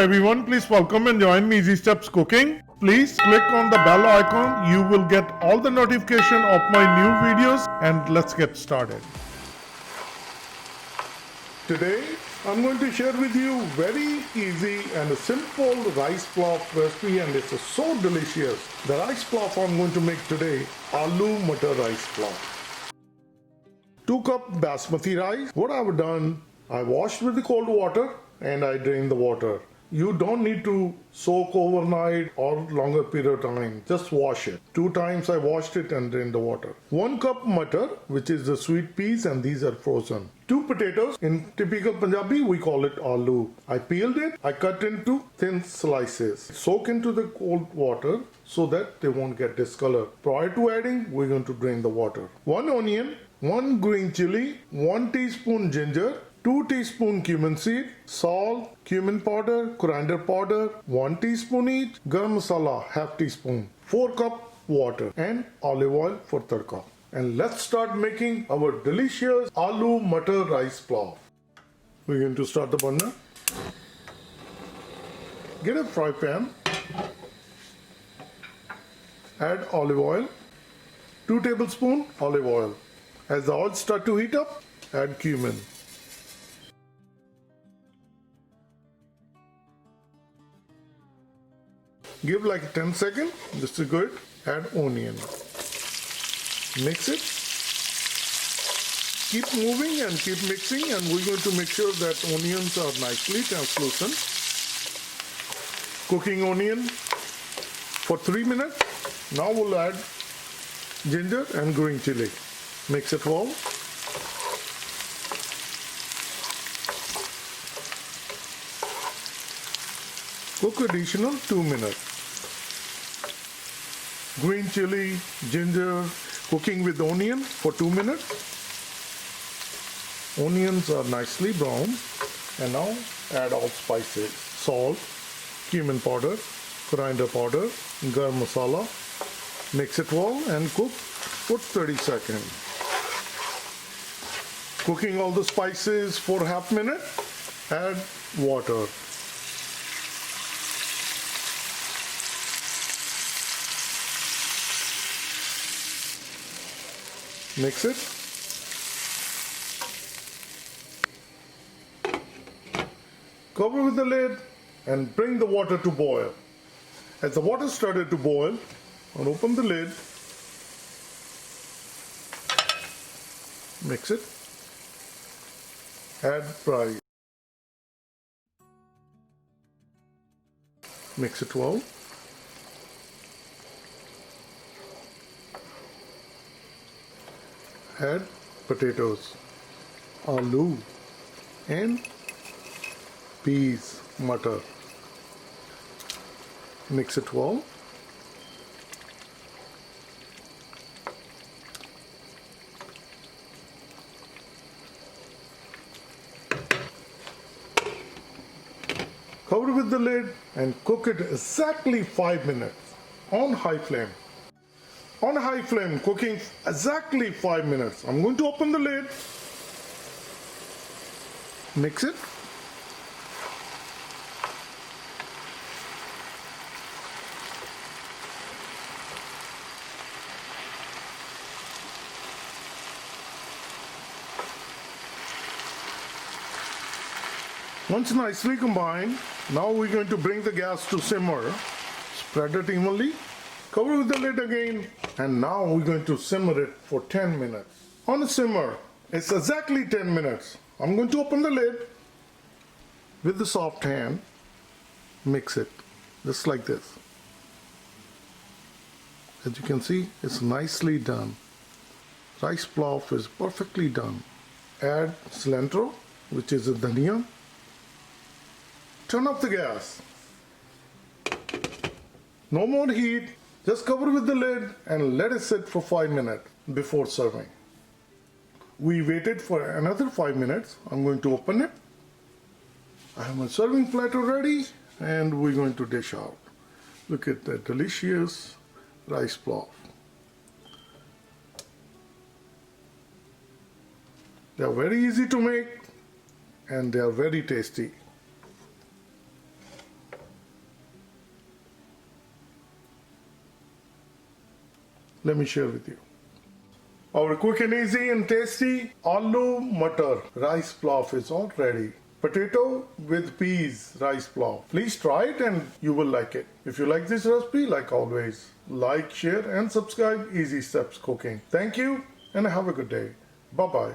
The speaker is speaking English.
everyone, please welcome and join me Easy Steps Cooking. Please click on the bell icon. You will get all the notification of my new videos, and let's get started. Today I'm going to share with you very easy and a simple rice pilaf recipe, and it's so delicious. The rice pilaf I'm going to make today, Aloo Matar rice pilaf. 2 cup basmati rice. What I've done, I washed with the cold water and I drained the water. You don't need to soak overnight or longer period of time. Just wash it. 2 times I washed it and drained the water. 1 cup matar, which is the sweet peas, and these are frozen. 2 potatoes. In typical Punjabi, we call it aloo. I peeled it. I cut into thin slices. Soak into the cold water so that they won't get discolored. Prior to adding, we're going to drain the water. 1 onion, 1 green chili, 1 teaspoon ginger, 2 teaspoon cumin seed, salt, cumin powder, coriander powder, 1 teaspoon each, garam masala, half teaspoon, 4 cup water, and olive oil for tadka. And let's start making our delicious aloo matar rice pilaf. We're going to start the burner. Get a fry pan. Add olive oil, 2 tablespoons olive oil. As the oil starts to heat up, add cumin. Give like 10 seconds. This is good. Add onion. Mix it. Keep moving and keep mixing, and we're going to make sure that onions are nicely translucent. Cooking onion for 3 minutes. Now we'll add ginger and green chili. Mix it well. Cook additional 2 minutes. Green chili, ginger, cooking with onion for 2 minutes. Onions are nicely brown, and now add all spices: salt, cumin powder, coriander powder, garam masala. Mix it well and cook for 30 seconds. Cooking all the spices for half minute. Add water. Mix it. Cover with the lid and bring the water to boil. As the water started to boil, I'll open the lid. Mix it. Add rice. Mix it well. Add potatoes, aloo, and peas, matar. Mix it well. Cover with the lid and cook it exactly 5 minutes on high flame. On high flame, cooking exactly 5 minutes. I'm going to open the lid. Mix it. Once nicely combined, now we're going to bring the gas to simmer. Spread it evenly. Cover with the lid again, and now we're going to simmer it for 10 minutes. On the simmer, it's exactly 10 minutes. I'm going to open the lid with the soft hand. Mix it, just like this. As you can see, it's nicely done. Rice pilaf is perfectly done. Add cilantro, which is a dhania. Turn off the gas. No more heat. Just cover with the lid and let it sit for 5 minutes before serving. We waited for another 5 minutes. I'm going to open it. I have my serving platter ready, and we're going to dish out. Look at that delicious rice pilaf. They are very easy to make, and they are very tasty. Let me share with you. Our quick and easy and tasty Aloo Matar rice pulao is all ready. Potato with peas rice pulao. Please try it and you will like it. If you like this recipe, like always, like, share and subscribe Easy Steps Cooking. Thank you and have a good day. Bye-bye.